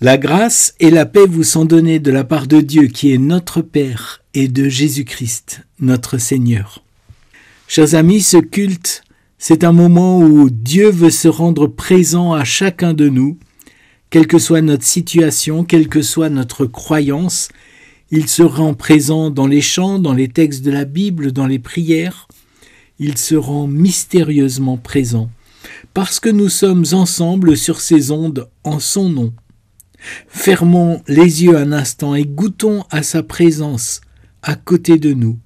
La grâce et la paix vous sont données de la part de Dieu qui est notre Père et de Jésus-Christ, notre Seigneur. Chers amis, ce culte, c'est un moment où Dieu veut se rendre présent à chacun de nous, quelle que soit notre situation, quelle que soit notre croyance. Il se rend présent dans les chants, dans les textes de la Bible, dans les prières. Il se rend mystérieusement présent, parce que nous sommes ensemble sur ces ondes en son nom. Fermons les yeux un instant et goûtons à sa présence à côté de nous.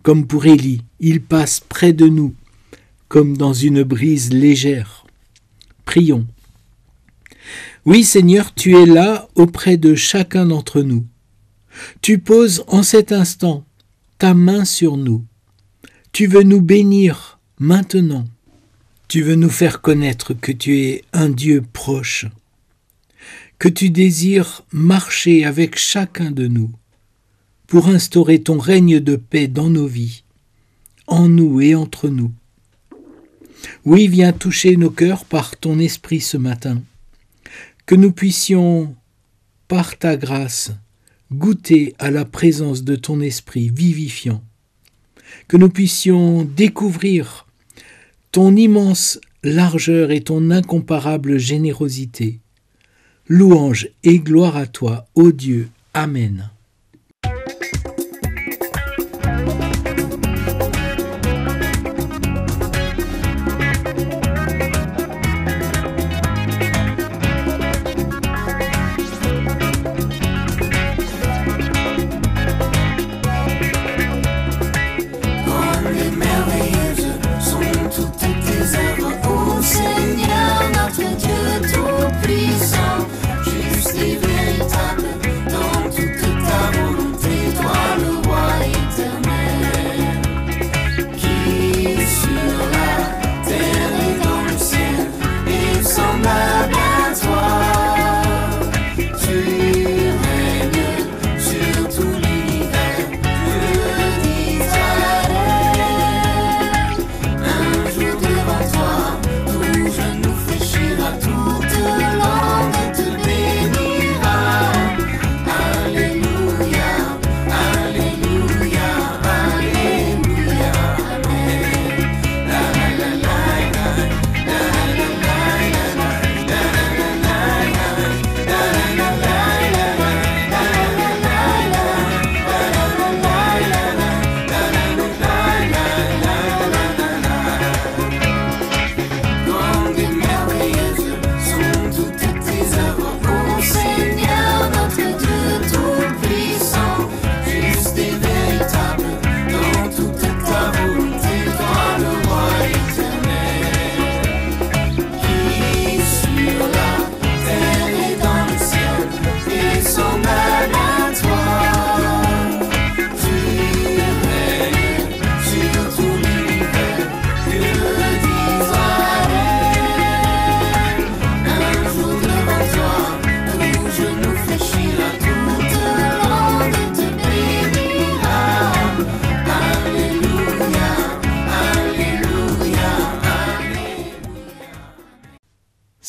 Comme pour Élie, il passe près de nous, comme dans une brise légère. Prions. Oui, Seigneur, tu es là auprès de chacun d'entre nous. Tu poses en cet instant ta main sur nous. Tu veux nous bénir maintenant. Tu veux nous faire connaître que tu es un Dieu proche, que tu désires marcher avec chacun de nous pour instaurer ton règne de paix dans nos vies, en nous et entre nous. Oui, viens toucher nos cœurs par ton esprit ce matin, que nous puissions, par ta grâce, goûter à la présence de ton esprit vivifiant, que nous puissions découvrir ton immense largeur et ton incomparable générosité. Louange et gloire à toi, ô Dieu. Amen.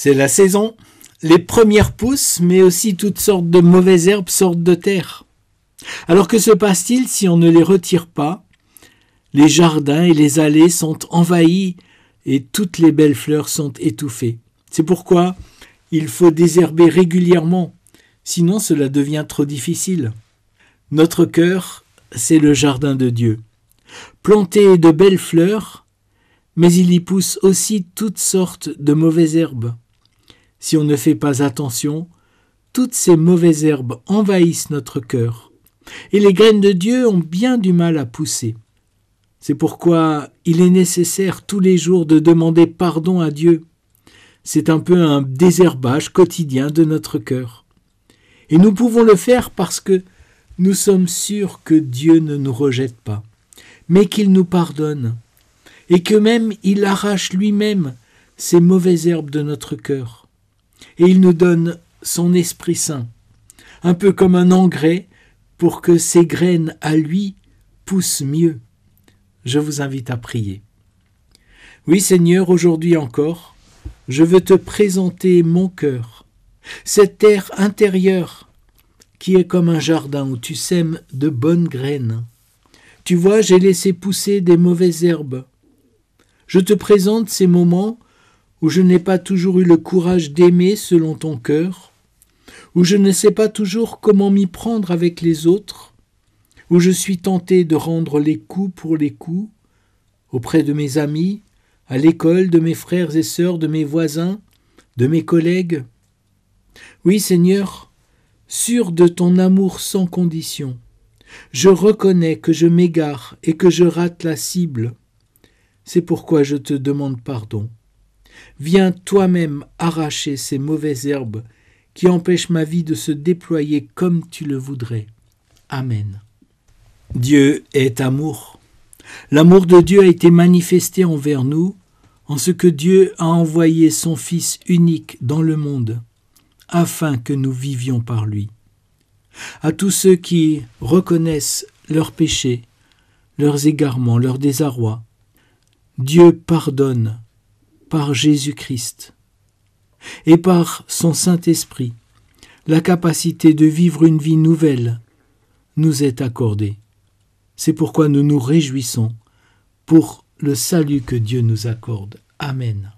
C'est la saison. Les premières pousses, mais aussi toutes sortes de mauvaises herbes sortent de terre. Alors que se passe-t-il si on ne les retire pas? Les jardins et les allées sont envahis et toutes les belles fleurs sont étouffées. C'est pourquoi il faut désherber régulièrement, sinon cela devient trop difficile. Notre cœur, c'est le jardin de Dieu. Planté de belles fleurs, mais il y pousse aussi toutes sortes de mauvaises herbes. Si on ne fait pas attention, toutes ces mauvaises herbes envahissent notre cœur. Et les graines de Dieu ont bien du mal à pousser. C'est pourquoi il est nécessaire tous les jours de demander pardon à Dieu. C'est un peu un désherbage quotidien de notre cœur. Et nous pouvons le faire parce que nous sommes sûrs que Dieu ne nous rejette pas, mais qu'il nous pardonne, et que même il arrache lui-même ces mauvaises herbes de notre cœur. Et il nous donne son Esprit Saint, un peu comme un engrais pour que ces graines à lui poussent mieux. Je vous invite à prier. Oui Seigneur, aujourd'hui encore, je veux te présenter mon cœur, cet air intérieur qui est comme un jardin où tu sèmes de bonnes graines. Tu vois, j'ai laissé pousser des mauvaises herbes. Je te présente ces moments où je n'ai pas toujours eu le courage d'aimer selon ton cœur, où je ne sais pas toujours comment m'y prendre avec les autres, où je suis tenté de rendre les coups pour les coups, auprès de mes amis, à l'école, de mes frères et sœurs, de mes voisins, de mes collègues. Oui, Seigneur, sûr de ton amour sans condition, je reconnais que je m'égare et que je rate la cible. C'est pourquoi je te demande pardon. Viens toi-même arracher ces mauvaises herbes qui empêchent ma vie de se déployer comme tu le voudrais. Amen. Dieu est amour. L'amour de Dieu a été manifesté envers nous en ce que Dieu a envoyé son Fils unique dans le monde, afin que nous vivions par lui. À tous ceux qui reconnaissent leurs péchés, leurs égarements, leurs désarrois, Dieu pardonne par Jésus-Christ et par son Saint-Esprit. La capacité de vivre une vie nouvelle nous est accordée. C'est pourquoi nous nous réjouissons pour le salut que Dieu nous accorde. Amen.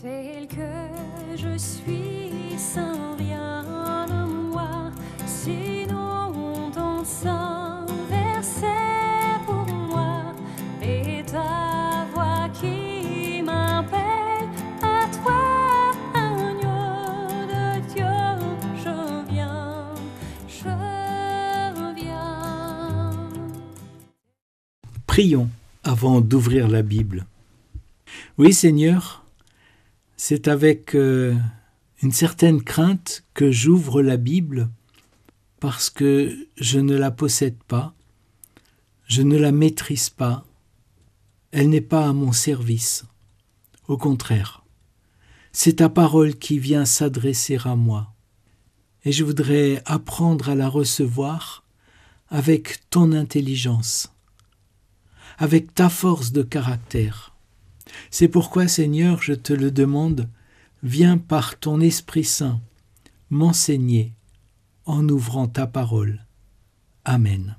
Tel que je suis sans rien de moi, sinon ton sang versé pour moi, et ta voix qui m'appelle à toi, agneau de Dieu, je viens, je viens. Prions avant d'ouvrir la Bible. Oui, Seigneur, c'est avec une certaine crainte que j'ouvre la Bible parce que je ne la possède pas, je ne la maîtrise pas, elle n'est pas à mon service. Au contraire, c'est ta parole qui vient s'adresser à moi et je voudrais apprendre à la recevoir avec ton intelligence, avec ta force de caractère. C'est pourquoi, Seigneur, je te le demande, viens par ton Esprit Saint m'enseigner en ouvrant ta parole. Amen.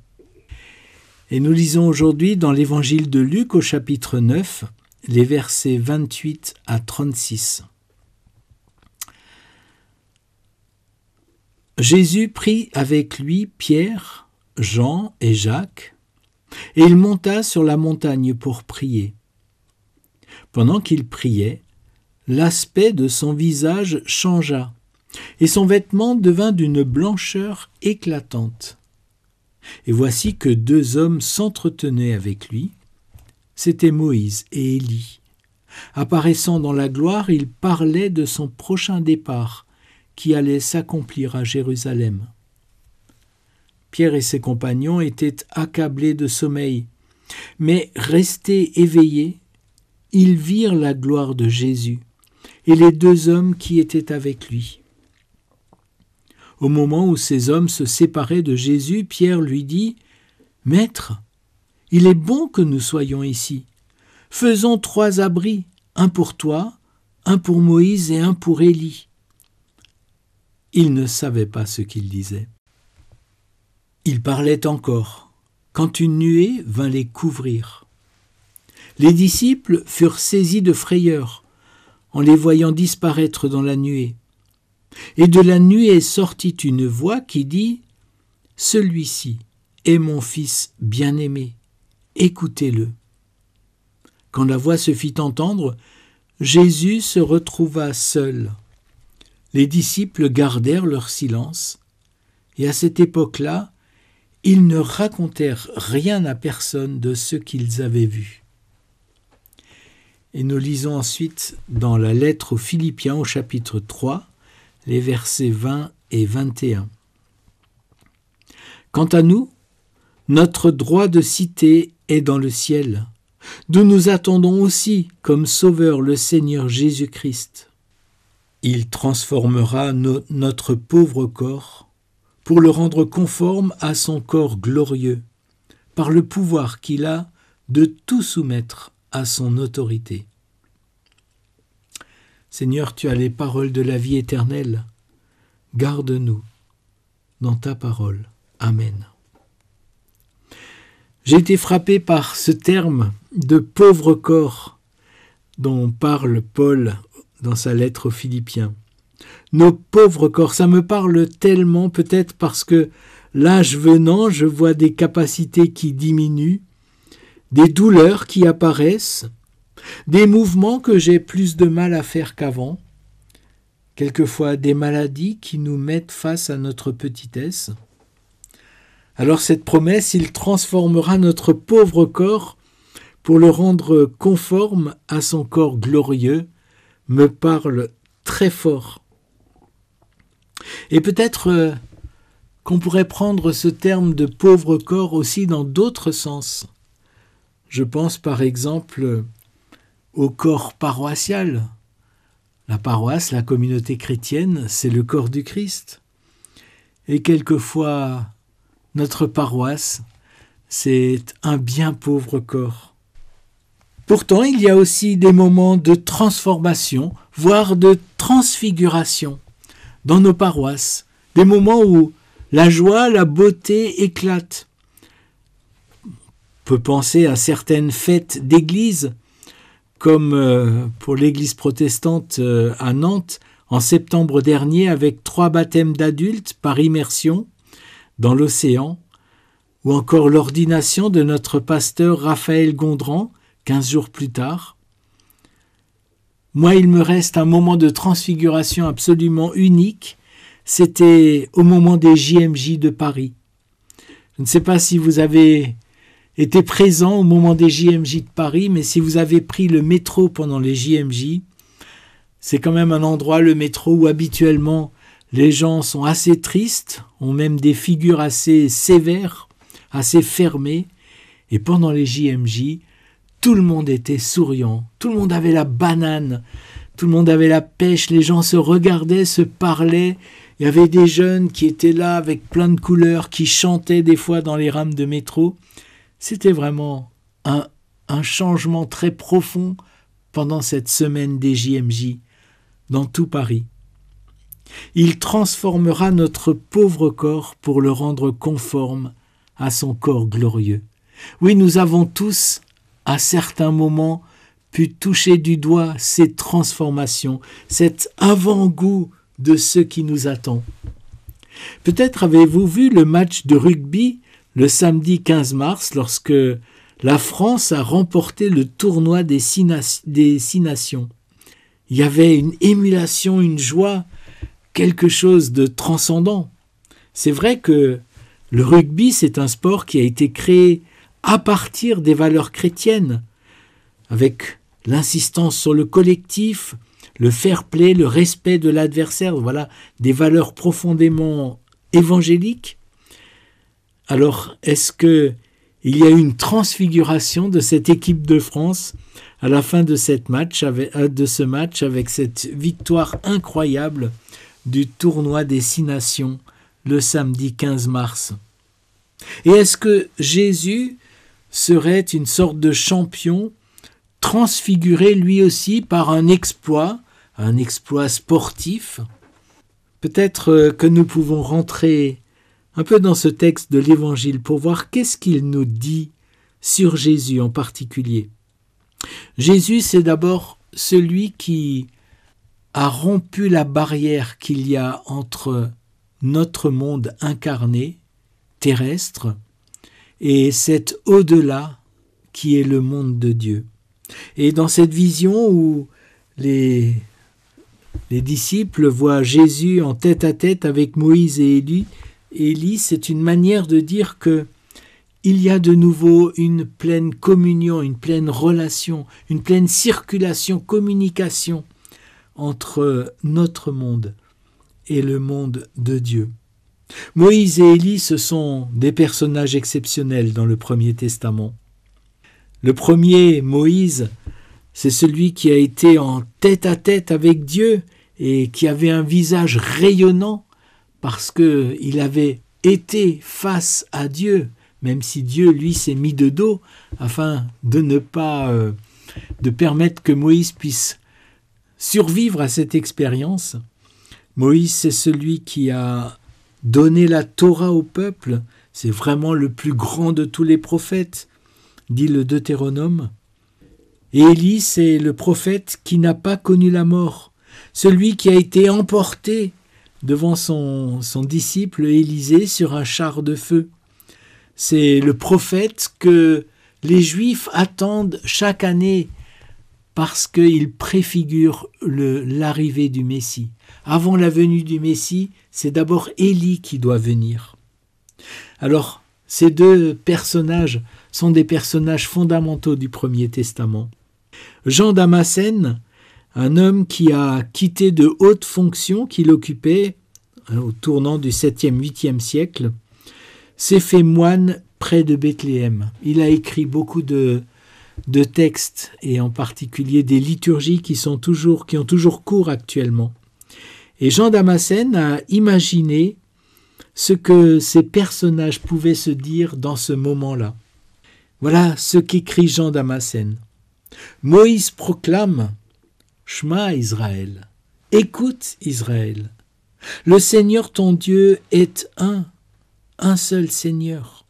Et nous lisons aujourd'hui dans l'Évangile de Luc au chapitre 9, les versets 28 à 36. Jésus prit avec lui Pierre, Jean et Jacques, et il monta sur la montagne pour prier. Pendant qu'il priait, l'aspect de son visage changea, et son vêtement devint d'une blancheur éclatante. Et voici que deux hommes s'entretenaient avec lui, c'étaient Moïse et Élie. Apparaissant dans la gloire, ils parlaient de son prochain départ, qui allait s'accomplir à Jérusalem. Pierre et ses compagnons étaient accablés de sommeil, mais restés éveillés, ils virent la gloire de Jésus et les deux hommes qui étaient avec lui. Au moment où ces hommes se séparaient de Jésus, Pierre lui dit « Maître, il est bon que nous soyons ici. Faisons 3 abris, un pour toi, un pour Moïse et un pour Élie. » Il ne savait pas ce qu'il disait. Il parlait encore, quand une nuée vint les couvrir. Les disciples furent saisis de frayeur en les voyant disparaître dans la nuée. Et de la nuée sortit une voix qui dit « Celui-ci est mon fils bien-aimé, écoutez-le. » Quand la voix se fit entendre, Jésus se retrouva seul. Les disciples gardèrent leur silence, et à cette époque-là, ils ne racontèrent rien à personne de ce qu'ils avaient vu. Et nous lisons ensuite dans la lettre aux Philippiens au chapitre 3, les versets 20 et 21. Quant à nous, notre droit de cité est dans le ciel, d'où nous attendons aussi comme Sauveur le Seigneur Jésus-Christ. Il transformera notre pauvre corps pour le rendre conforme à son corps glorieux, par le pouvoir qu'il a de tout soumettre à son autorité. Seigneur, tu as les paroles de la vie éternelle. Garde-nous dans ta parole. Amen. J'ai été frappé par ce terme de pauvre corps dont parle Paul dans sa lettre aux Philippiens. Nos pauvres corps, ça me parle tellement, peut-être parce que l'âge venant, je vois des capacités qui diminuent, des douleurs qui apparaissent, des mouvements que j'ai plus de mal à faire qu'avant, quelquefois des maladies qui nous mettent face à notre petitesse. Alors cette promesse, il transformera notre pauvre corps pour le rendre conforme à son corps glorieux, me parle très fort. Et peut-être qu'on pourrait prendre ce terme de pauvre corps aussi dans d'autres sens. Je pense par exemple au corps paroissial. La paroisse, la communauté chrétienne, c'est le corps du Christ. Et quelquefois, notre paroisse, c'est un bien pauvre corps. Pourtant, il y a aussi des moments de transformation, voire de transfiguration dans nos paroisses, des moments où la joie, la beauté éclatent. On peut penser à certaines fêtes d'église, comme pour l'église protestante à Nantes, en septembre dernier, avec 3 baptêmes d'adultes par immersion dans l'océan, ou encore l'ordination de notre pasteur Raphaël Gondran, 15 jours plus tard. Moi, il me reste un moment de transfiguration absolument unique, c'était au moment des JMJ de Paris. Je ne sais pas si vous avez été présent au moment des JMJ de Paris, mais si vous avez pris le métro pendant les JMJ, c'est quand même un endroit, le métro, où habituellement les gens sont assez tristes, ont même des figures assez sévères, assez fermées, et pendant les JMJ, tout le monde était souriant, tout le monde avait la banane, tout le monde avait la pêche, les gens se regardaient, se parlaient, il y avait des jeunes qui étaient là avec plein de couleurs, qui chantaient des fois dans les rames de métro. C'était vraiment un changement très profond pendant cette semaine des JMJ dans tout Paris. Il transformera notre pauvre corps pour le rendre conforme à son corps glorieux. Oui, nous avons tous, à certains moments, pu toucher du doigt ces transformations, cet avant-goût de ce qui nous attend. Peut-être avez-vous vu le match de rugby le samedi 15 mars, lorsque la France a remporté le tournoi des 6 nations. Il y avait une émulation, une joie, quelque chose de transcendant. C'est vrai que le rugby, c'est un sport qui a été créé à partir des valeurs chrétiennes, avec l'insistance sur le collectif, le fair play, le respect de l'adversaire, voilà, des valeurs profondément évangéliques. Alors, est-ce qu'il y a eu une transfiguration de cette équipe de France à la fin de ce match avec cette victoire incroyable du tournoi des 6 nations le samedi 15 mars? Et est-ce que Jésus serait une sorte de champion transfiguré lui aussi par un exploit sportif? Peut-être que nous pouvons rentrer un peu dans ce texte de l'Évangile pour voir qu'est-ce qu'il nous dit sur Jésus en particulier. Jésus, c'est d'abord celui qui a rompu la barrière qu'il y a entre notre monde incarné, terrestre, et cet au-delà qui est le monde de Dieu. Et dans cette vision où les disciples voient Jésus en tête-à-tête avec Moïse et Élie, c'est une manière de dire que il y a de nouveau une pleine communion, une pleine relation, une pleine circulation, communication entre notre monde et le monde de Dieu. Moïse et Élie, ce sont des personnages exceptionnels dans le Premier Testament. Le premier, Moïse, c'est celui qui a été en tête-à-tête avec Dieu et qui avait un visage rayonnant parce qu'il avait été face à Dieu, même si Dieu, lui, s'est mis de dos, afin de ne pas de permettre que Moïse puisse survivre à cette expérience. Moïse, c'est celui qui a donné la Torah au peuple. C'est vraiment le plus grand de tous les prophètes, dit le Deutéronome. Et Élie, c'est le prophète qui n'a pas connu la mort, celui qui a été emporté devant son disciple Élisée sur un char de feu. C'est le prophète que les Juifs attendent chaque année parce qu'il préfigure l'arrivée du Messie. Avant la venue du Messie, c'est d'abord Élie qui doit venir. Alors, ces deux personnages sont des personnages fondamentaux du Premier Testament. Jean Damascène, un homme qui a quitté de hautes fonctions qu'il occupait au tournant du 7e, 8e siècle, s'est fait moine près de Bethléem. Il a écrit beaucoup de textes, et en particulier des liturgies qui ont toujours cours actuellement. Et Jean Damascène a imaginé ce que ces personnages pouvaient se dire dans ce moment-là. Voilà ce qu'écrit Jean Damascène. Moïse proclame « Shema Israël » « Écoute Israël » Le Seigneur ton Dieu est un seul Seigneur,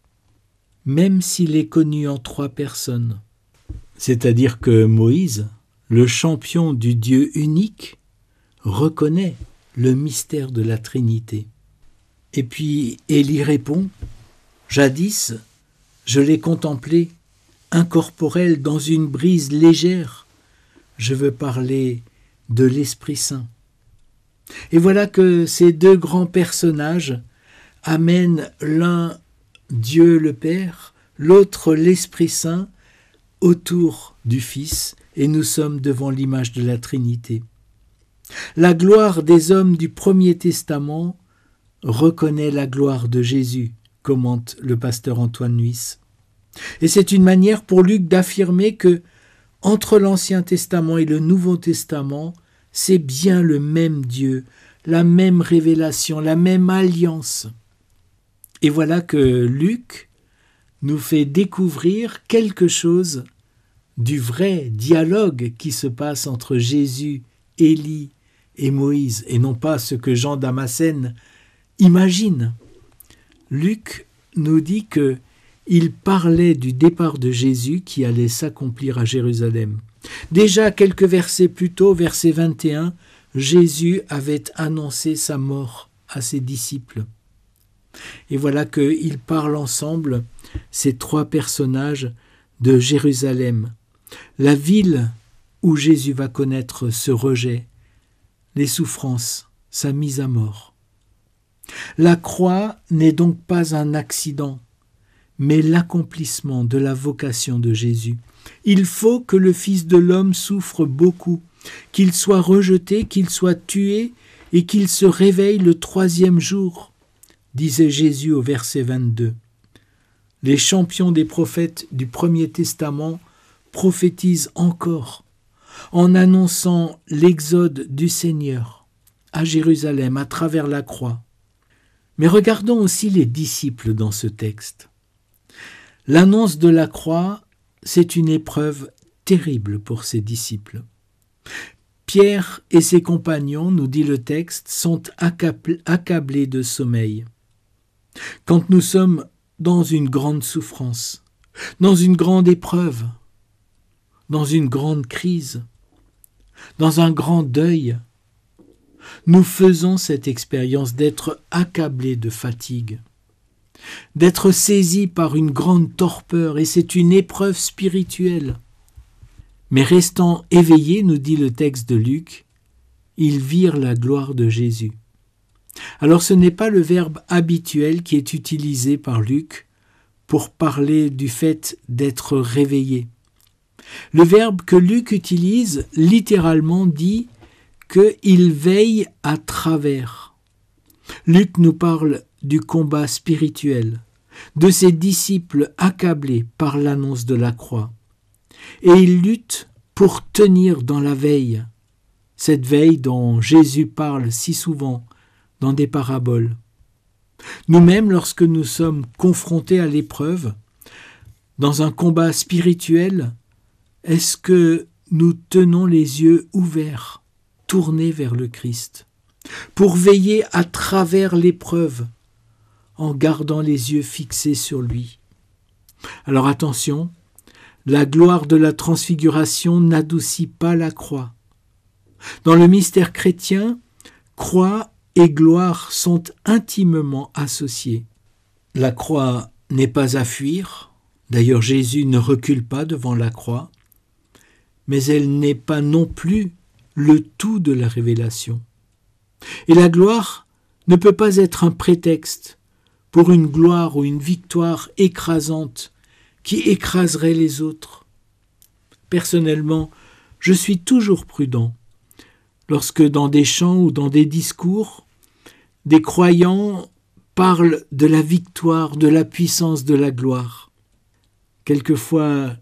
même s'il est connu en 3 personnes. C'est-à-dire que Moïse, le champion du Dieu unique, reconnaît le mystère de la Trinité. Et puis Élie répond « Jadis, je l'ai contemplé, incorporel dans une brise légère. Je veux parler de l'Esprit Saint. » Et voilà que ces deux grands personnages amènent l'un Dieu le Père, l'autre l'Esprit Saint, autour du Fils, et nous sommes devant l'image de la Trinité. La gloire des hommes du Premier Testament reconnaît la gloire de Jésus, commente le pasteur Antoine Nuis. Et c'est une manière pour Luc d'affirmer que, entre l'Ancien Testament et le Nouveau Testament, c'est bien le même Dieu, la même révélation, la même alliance. Et voilà que Luc nous fait découvrir quelque chose du vrai dialogue qui se passe entre Jésus, Élie et Moïse, et non pas ce que Jean Damascène imagine. Luc nous dit qu'il parlait du départ de Jésus qui allait s'accomplir à Jérusalem. Déjà quelques versets plus tôt, verset 21, Jésus avait annoncé sa mort à ses disciples. Et voilà qu'ils parlent ensemble, ces 3 personnages, de Jérusalem, la ville où Jésus va connaître ce rejet, les souffrances, sa mise à mort. La croix n'est donc pas un accident, mais l'accomplissement de la vocation de Jésus. Il faut que le Fils de l'homme souffre beaucoup, qu'il soit rejeté, qu'il soit tué et qu'il se réveille le 3e jour, disait Jésus au verset 22. Les champions des prophètes du Premier Testament prophétisent encore en annonçant l'exode du Seigneur à Jérusalem à travers la croix. Mais regardons aussi les disciples dans ce texte. L'annonce de la croix, c'est une épreuve terrible pour ses disciples. Pierre et ses compagnons, nous dit le texte, sont accablés de sommeil. Quand nous sommes dans une grande souffrance, dans une grande épreuve, dans une grande crise, dans un grand deuil, nous faisons cette expérience d'être accablés de fatigue, d'être saisis par une grande torpeur, et c'est une épreuve spirituelle. Mais restant éveillés, nous dit le texte de Luc, ils virent la gloire de Jésus. Alors ce n'est pas le verbe habituel qui est utilisé par Luc pour parler du fait d'être réveillé. Le verbe que Luc utilise littéralement dit qu'il veille à travers. Luc nous parle du combat spirituel, de ses disciples accablés par l'annonce de la croix. Et il lutte pour tenir dans la veille, cette veille dont Jésus parle si souvent dans des paraboles. Nous-mêmes, lorsque nous sommes confrontés à l'épreuve, dans un combat spirituel, est-ce que nous tenons les yeux ouverts, tournés vers le Christ, pour veiller à travers l'épreuve, en gardant les yeux fixés sur lui? Alors attention, la gloire de la transfiguration n'adoucit pas la croix. Dans le mystère chrétien, croix et gloire sont intimement associés. La croix n'est pas à fuir, d'ailleurs Jésus ne recule pas devant la croix, mais elle n'est pas non plus le tout de la révélation. Et la gloire ne peut pas être un prétexte pour une gloire ou une victoire écrasante qui écraserait les autres. Personnellement, je suis toujours prudent lorsque dans des chants ou dans des discours, des croyants parlent de la victoire, de la puissance, de la gloire. Quelquefois,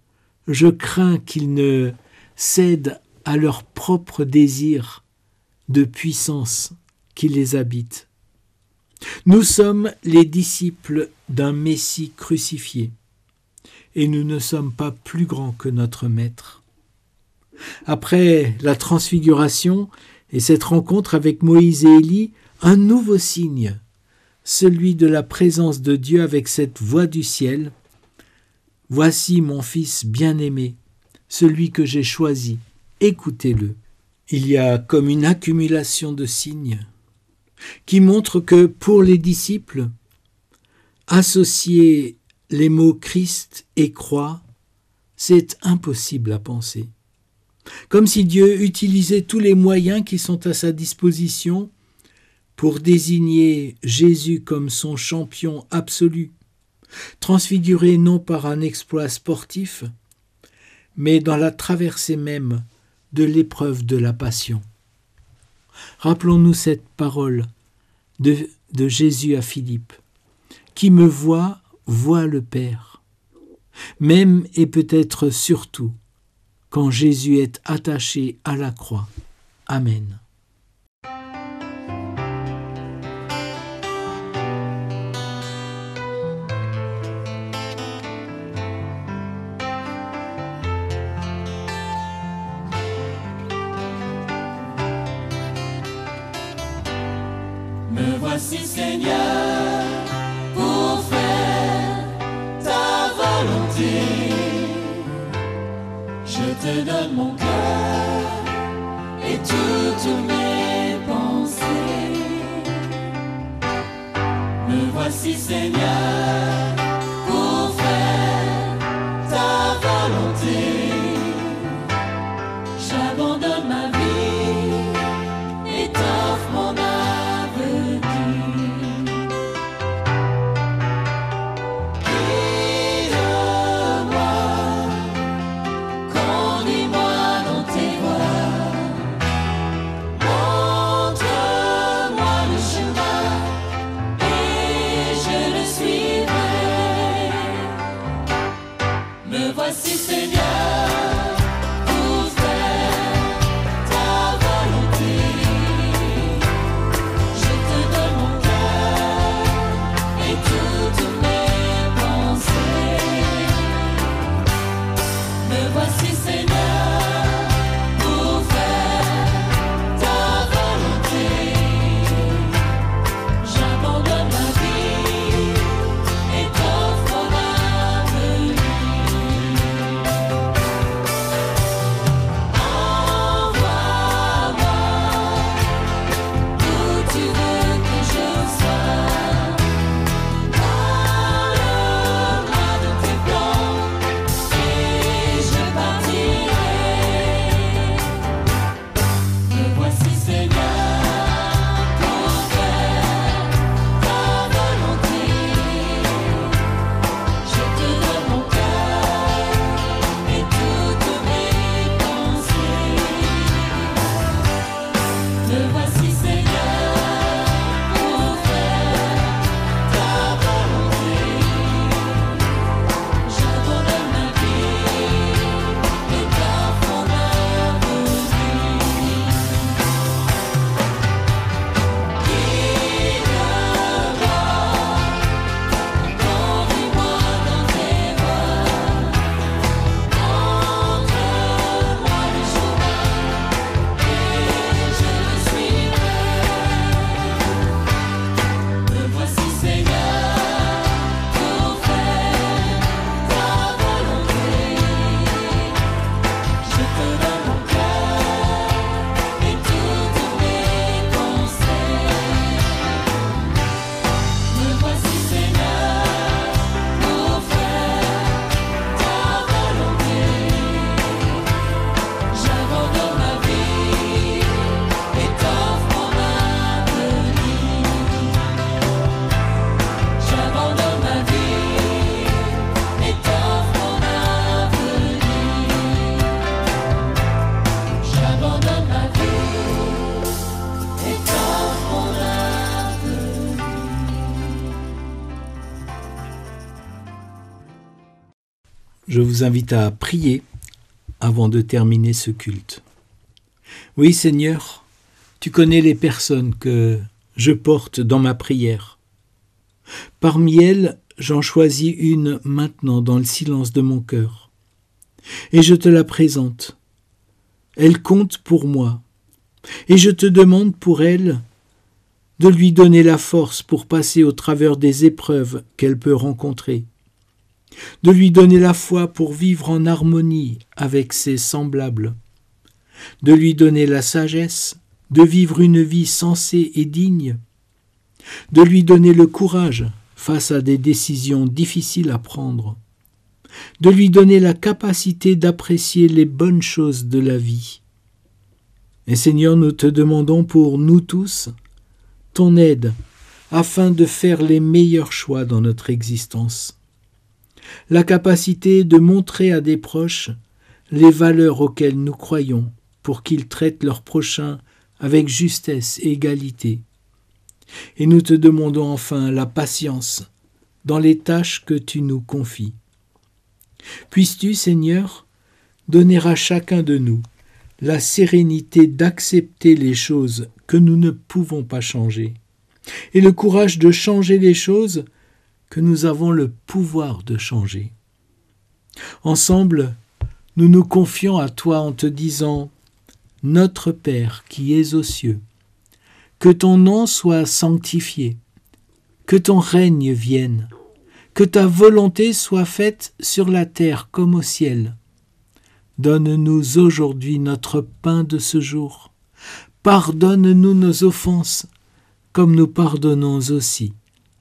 je crains qu'ils ne cèdent à leur propre désir de puissance qui les habite. Nous sommes les disciples d'un Messie crucifié, et nous ne sommes pas plus grands que notre Maître. Après la transfiguration et cette rencontre avec Moïse et Élie, un nouveau signe, celui de la présence de Dieu avec cette voix du ciel. « Voici mon Fils bien-aimé, celui que j'ai choisi, écoutez-le. » Il y a comme une accumulation de signes qui montrent que pour les disciples, associer les mots Christ et croix, c'est impossible à penser. Comme si Dieu utilisait tous les moyens qui sont à sa disposition pour désigner Jésus comme son champion absolu, transfiguré non par un exploit sportif, mais dans la traversée même de l'épreuve de la passion. Rappelons-nous cette parole de Jésus à Philippe. « Qui me voit, voit le Père ». Même et peut-être surtout quand Jésus est attaché à la croix. Amen. Me voici Seigneur pour faire ta volonté. Je te donne mon cœur et toutes mes pensées. Me voici Seigneur pour faire ta volonté. J'abandonne ma vie et t'offre mon avenir. Voici Seigneur pour faire je vous invite à prier avant de terminer ce culte. Oui, Seigneur, tu connais les personnes que je porte dans ma prière. Parmi elles, j'en choisis une maintenant dans le silence de mon cœur. Et je te la présente. Elle compte pour moi. Et je te demande pour elle de lui donner la force pour passer au travers des épreuves qu'elle peut rencontrer, de lui donner la foi pour vivre en harmonie avec ses semblables, de lui donner la sagesse de vivre une vie sensée et digne, de lui donner le courage face à des décisions difficiles à prendre, de lui donner la capacité d'apprécier les bonnes choses de la vie. Et Seigneur, nous te demandons pour nous tous ton aide afin de faire les meilleurs choix dans notre existence. La capacité de montrer à des proches les valeurs auxquelles nous croyons pour qu'ils traitent leurs prochains avec justesse et égalité. Et nous te demandons enfin la patience dans les tâches que tu nous confies. Puisses-tu, Seigneur, donner à chacun de nous la sérénité d'accepter les choses que nous ne pouvons pas changer et le courage de changer les choses que nous avons le pouvoir de changer. Ensemble, nous nous confions à toi en te disant « Notre Père qui es aux cieux, que ton nom soit sanctifié, que ton règne vienne, que ta volonté soit faite sur la terre comme au ciel. Donne-nous aujourd'hui notre pain de ce jour. Pardonne-nous nos offenses, comme nous pardonnons aussi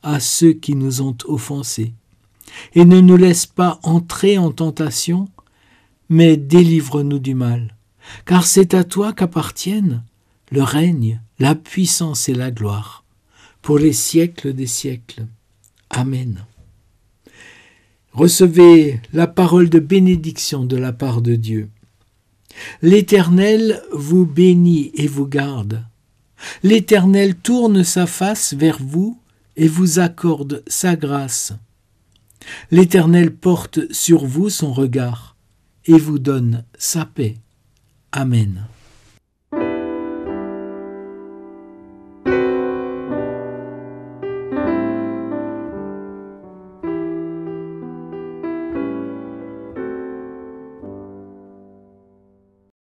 à ceux qui nous ont offensés. Et ne nous laisse pas entrer en tentation, mais délivre-nous du mal. Car c'est à toi qu'appartiennent le règne, la puissance et la gloire, pour les siècles des siècles. Amen. Recevez la parole de bénédiction de la part de Dieu. L'Éternel vous bénit et vous garde. L'Éternel tourne sa face vers vous et vous accorde sa grâce. L'Éternel porte sur vous son regard et vous donne sa paix. Amen.